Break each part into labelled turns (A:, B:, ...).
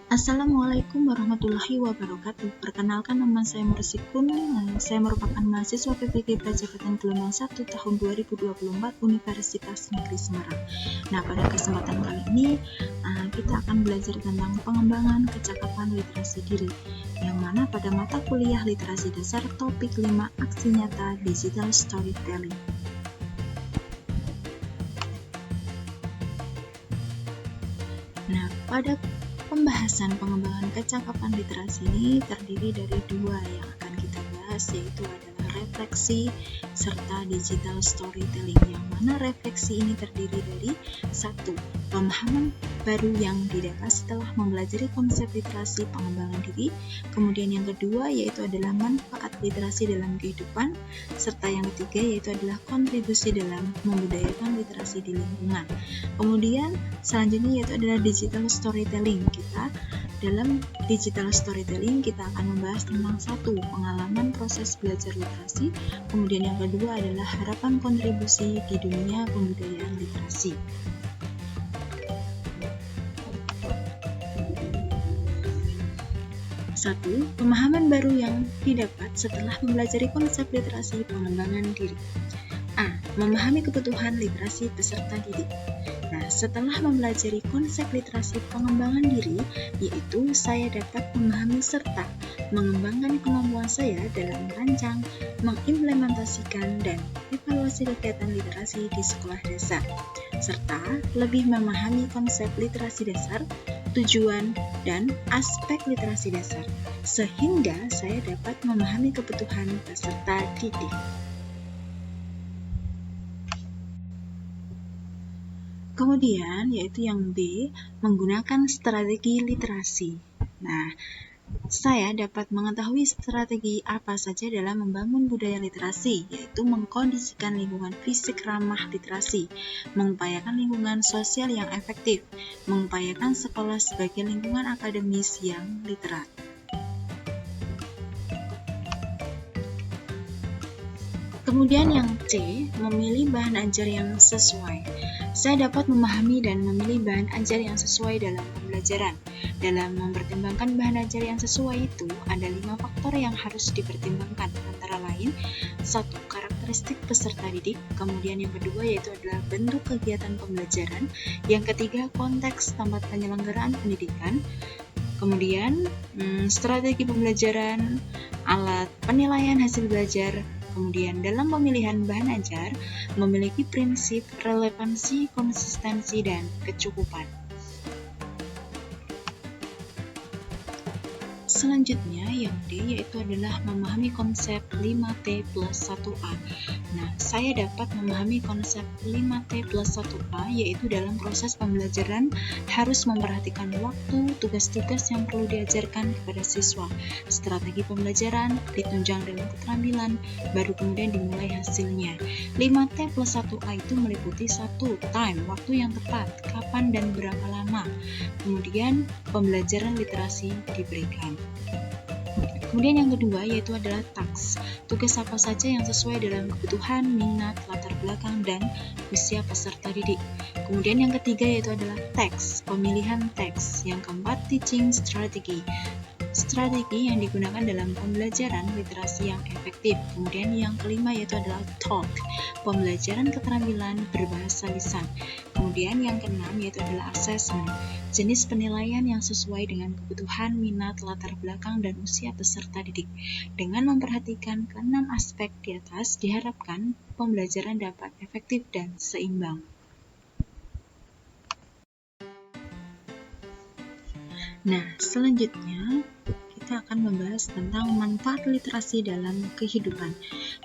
A: Assalamualaikum warahmatullahi wabarakatuh. Perkenalkan, nama saya Mursikun. Saya merupakan mahasiswa PPG Jabatan Gelombang 1 tahun 2024 Universitas Negeri Semarang. Nah, pada kesempatan kali ini kita akan belajar tentang pengembangan kecakapan literasi diri, yang mana pada mata kuliah literasi dasar topik 5 aksi nyata digital storytelling. Nah, pada pembahasan pengembangan kecakapan literasi ini terdiri dari dua yang akan kita bahas, yaitu adalah refleksi serta digital storytelling, yang mana refleksi ini terdiri dari satu, pemahaman baru yang didapat setelah mempelajari konsep literasi pengembangan diri. Kemudian yang kedua yaitu adalah manfaat literasi dalam kehidupan, serta yang ketiga yaitu adalah kontribusi dalam membudayakan literasi di lingkungan. Kemudian selanjutnya yaitu adalah digital storytelling. Dalam digital storytelling kita akan membahas tentang satu, pengalaman proses belajar literasi, kemudian yang kedua adalah harapan kontribusi di dunia pembudayaan literasi. Satu, pemahaman baru yang didapat setelah mempelajari konsep literasi pengembangan diri. A. Memahami kebutuhan literasi peserta didik. Nah, setelah mempelajari konsep literasi pengembangan diri, yaitu saya dapat memahami serta mengembangkan kemampuan saya dalam merancang, mengimplementasikan, dan evaluasi kegiatan literasi di sekolah dasar, serta lebih memahami konsep literasi dasar, tujuan, dan aspek literasi dasar, sehingga saya dapat memahami kebutuhan peserta didik. Kemudian yaitu yang B, menggunakan strategi literasi. Nah, saya dapat mengetahui strategi apa saja dalam membangun budaya literasi, yaitu mengkondisikan lingkungan fisik ramah literasi, mengupayakan lingkungan sosial yang efektif, mengupayakan sekolah sebagai lingkungan akademis yang literat. Kemudian yang C, memilih bahan ajar yang sesuai. Saya dapat memahami dan memilih bahan ajar yang sesuai dalam pembelajaran. Dalam mempertimbangkan bahan ajar yang sesuai itu, ada 5 faktor yang harus dipertimbangkan, antara lain 1. Karakteristik peserta didik, kemudian yang kedua yaitu adalah bentuk kegiatan pembelajaran, yang ketiga konteks tempat penyelenggaraan pendidikan, kemudian strategi pembelajaran, alat penilaian hasil belajar. Kemudian dalam pemilihan bahan ajar memiliki prinsip relevansi, konsistensi, dan kecukupan. Selanjutnya yang D yaitu adalah memahami konsep 5T plus 1A. Nah, saya dapat memahami konsep 5T plus 1A yaitu dalam proses pembelajaran harus memperhatikan waktu, tugas-tugas yang perlu diajarkan kepada siswa, strategi pembelajaran, ditunjang dalam keterampilan, baru kemudian dimulai hasilnya. 5T plus 1A itu meliputi 1. Time, waktu yang tepat, kapan dan berapa lama. Kemudian pembelajaran literasi diberikan. Kemudian yang kedua yaitu adalah task, tugas apa saja yang sesuai dalam kebutuhan, minat, latar belakang, dan usia peserta didik. Kemudian yang ketiga yaitu adalah teks, pemilihan teks. Yang keempat, teaching strategy, strategi yang digunakan dalam pembelajaran literasi yang efektif. Kemudian yang kelima yaitu adalah talk, pembelajaran keterampilan berbahasa lisan. Kemudian yang keenam yaitu adalah assessment, jenis penilaian yang sesuai dengan kebutuhan, minat, latar belakang, dan usia peserta didik. Dengan memperhatikan keenam aspek di atas, diharapkan pembelajaran dapat efektif dan seimbang. Nah, selanjutnya kita akan membahas tentang manfaat literasi dalam kehidupan.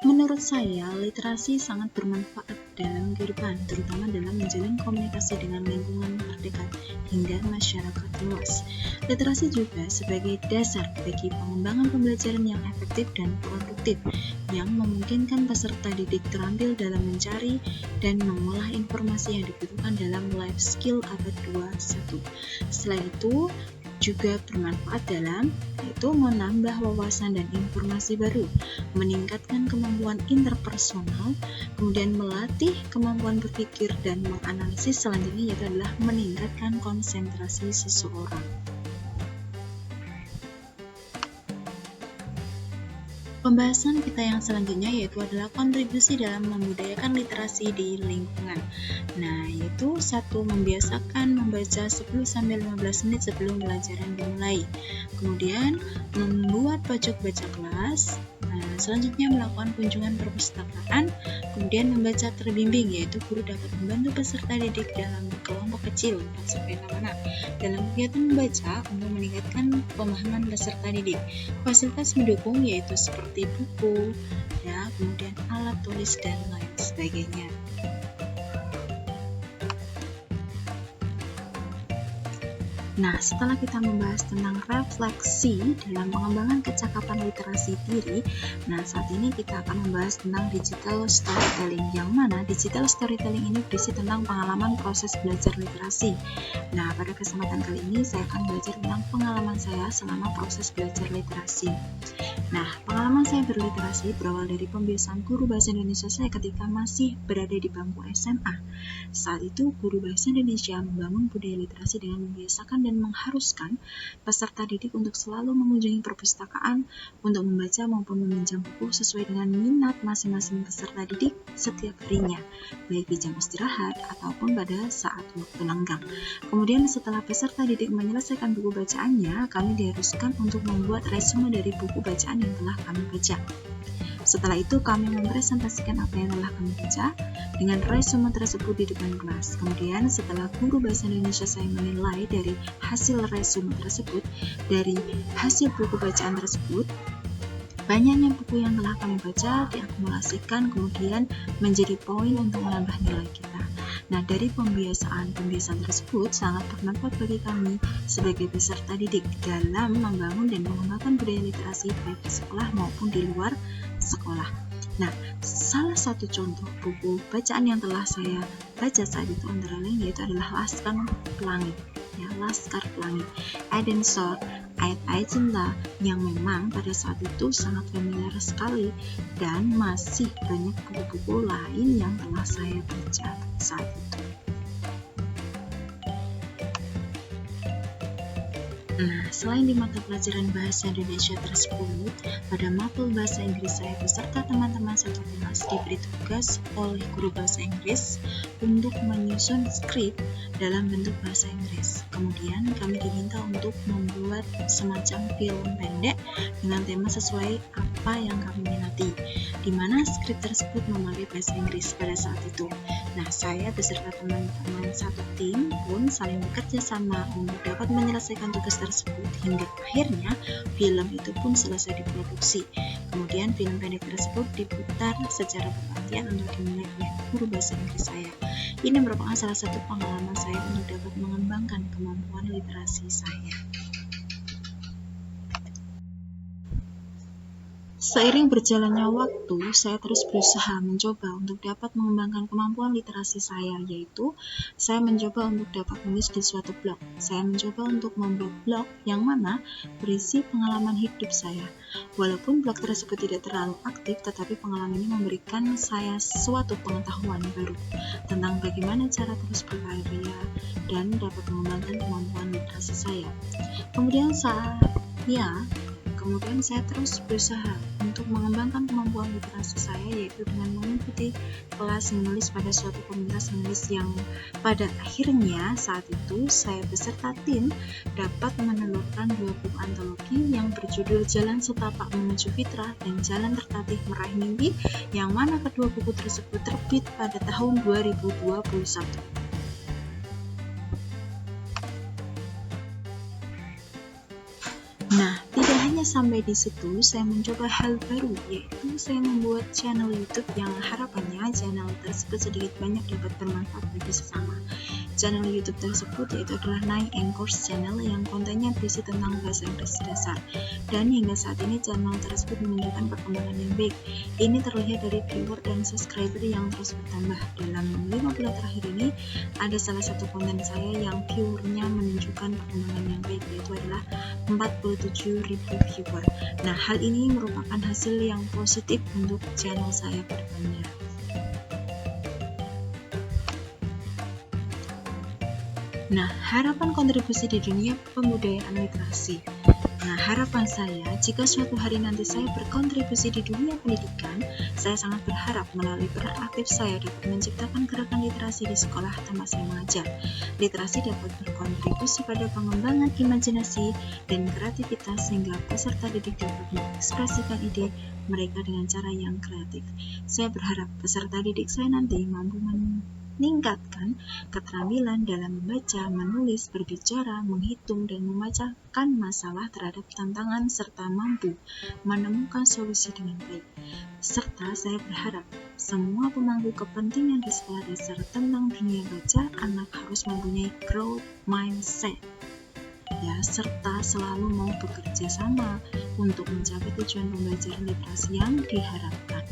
A: Menurut saya, literasi sangat bermanfaat dalam kehidupan, terutama dalam menjalin komunikasi dengan lingkungan terdekat hingga masyarakat luas. Literasi juga sebagai dasar bagi pengembangan pembelajaran yang efektif dan produktif, yang memungkinkan peserta didik terampil dalam mencari dan mengolah informasi yang dibutuhkan dalam life skill abad 21. Selain itu, juga bermanfaat dalam yaitu menambah wawasan dan informasi baru, meningkatkan kemampuan interpersonal, kemudian melatih kemampuan berpikir dan menganalisis. Selanjutnya yaitu adalah meningkatkan konsentrasi seseorang. Pembahasan kita yang selanjutnya yaitu adalah kontribusi dalam membudayakan literasi di lingkungan. Nah, yaitu 1. Membiasakan membaca 10-15 menit sebelum pelajaran dimulai. Kemudian, membuat pojok baca kelas. Nah, selanjutnya melakukan kunjungan perpustakaan. Kemudian membaca terbimbing, yaitu guru dapat membantu peserta didik dalam kelompok kecil 4-6 anak dalam kegiatan membaca untuk meningkatkan pemahaman peserta didik. Fasilitas mendukung yaitu seperti buku, ya, kemudian alat tulis dan lain sebagainya. Nah, setelah kita membahas tentang refleksi dalam pengembangan kecakapan literasi diri, nah saat ini kita akan membahas tentang digital storytelling, yang mana digital storytelling ini berisi tentang pengalaman proses belajar literasi. Nah, pada kesempatan kali ini saya akan belajar tentang pengalaman saya selama proses belajar literasi. Nah, pengalaman saya berliterasi berawal dari pembiasaan guru bahasa Indonesia saya ketika masih berada di bangku SMA. Saat itu, guru bahasa Indonesia membangun budaya literasi dengan membiasakan dan mengharuskan peserta didik untuk selalu mengunjungi perpustakaan untuk membaca maupun meminjam buku sesuai dengan minat masing-masing peserta didik setiap harinya, baik di jam istirahat ataupun pada saat waktu lenggang. Kemudian setelah peserta didik menyelesaikan buku bacaannya, kami diharuskan untuk membuat resume dari buku bacaan yang telah kami baca. Setelah itu kami mempresentasikan apa yang telah kami baca dengan resume tersebut di depan kelas. Kemudian setelah guru bahasa Indonesia saya menilai dari hasil resume tersebut, dari hasil buku bacaan tersebut, banyaknya buku yang telah kami baca diakumulasikan kemudian menjadi poin untuk menambah nilai kita. Nah, dari pembiasaan tersebut sangat bermanfaat bagi kami sebagai peserta didik dalam membangun dan mengembangkan budaya literasi baik di sekolah maupun di luar sekolah. Nah, salah satu contoh buku bacaan yang telah saya baca saat itu antara lain yaitu adalah Laskar Pelangi. Ya, Laskar Pelangi, Eden Shore, Ayat-ayat Cinta, yang memang pada saat itu sangat familiar sekali dan masih banyak buku-buku lain yang telah saya baca saat itu. Nah, selain di mata pelajaran bahasa Indonesia tersebut, pada mapel bahasa Inggris saya beserta teman-teman satu kelas diberi tugas oleh guru bahasa Inggris untuk menyusun skrip dalam bentuk bahasa Inggris. Kemudian kami diminta untuk membuat semacam film pendek dengan tema sesuai apa yang kami minati, di mana skrip tersebut memakai bahasa Inggris pada saat itu. Nah, saya beserta teman-teman satu tim pun saling bekerja sama untuk dapat menyelesaikan tugas tersebut hingga akhirnya film itu pun selesai diproduksi. Kemudian film pendek tersebut diputar secara bergantian untuk dinilai oleh guru bahasa Inggris saya. Ini merupakan salah satu pengalaman saya untuk dapat mengembangkan kemampuan literasi saya. Seiring berjalannya waktu, saya terus berusaha mencoba untuk dapat mengembangkan kemampuan literasi saya, yaitu saya mencoba untuk dapat menulis di suatu blog. Saya mencoba untuk membuat blog yang mana berisi pengalaman hidup saya. Walaupun blog tersebut tidak terlalu aktif, tetapi pengalaman ini memberikan saya suatu pengetahuan baru tentang bagaimana cara terus berkarya dan dapat mengembangkan kemampuan literasi saya. Kemudian saya terus berusaha untuk mengembangkan kemampuan literasi saya, yaitu dengan mengikuti kelas menulis pada suatu komunitas menulis yang pada akhirnya saat itu saya beserta tim dapat menelurkan 2 buku antologi yang berjudul Jalan Setapak Menuju Fitrah dan Jalan Tertatih Meraih Mimpi, yang mana kedua buku tersebut terbit pada tahun 2021. Nah, tidak hanya sampai di situ, saya mencoba hal baru, yaitu saya membuat channel YouTube yang harapannya channel tersebut sedikit banyak dapat bermanfaat bagi sesama. Channel YouTube tersebut yaitu adalah Nai Anchors Channel yang kontennya berisi tentang bahasa Inggris dasar. Dan hingga saat ini channel tersebut menunjukkan perkembangan yang baik. Ini terlihat dari viewer dan subscriber yang terus bertambah. Dalam 5 bulan terakhir ini, ada salah satu konten saya yang viewernya menunjukkan perkembangan yang baik, yaitu adalah 47.000 viewer. Nah, hal ini merupakan hasil yang positif untuk channel saya ke depannya. Nah, harapan kontribusi di dunia pembudayaan literasi. Nah, harapan saya, jika suatu hari nanti saya berkontribusi di dunia pendidikan, saya sangat berharap melalui peran aktif saya dapat menciptakan gerakan literasi di sekolah tempat saya mengajar. Literasi dapat berkontribusi pada pengembangan imajinasi dan kreativitas sehingga peserta didik dapat mengekspresikan ide mereka dengan cara yang kreatif. Saya berharap peserta didik saya nanti mampu meningkatkan keterampilan dalam membaca, menulis, berbicara, menghitung, dan memecahkan masalah terhadap tantangan serta mampu menemukan solusi dengan baik. Serta saya berharap semua pemangku kepentingan di sekolah dasar tentang dunia baca anak harus mempunyai growth mindset, ya, serta selalu mau bekerja sama untuk mencapai tujuan pembelajaran literasi yang diharapkan.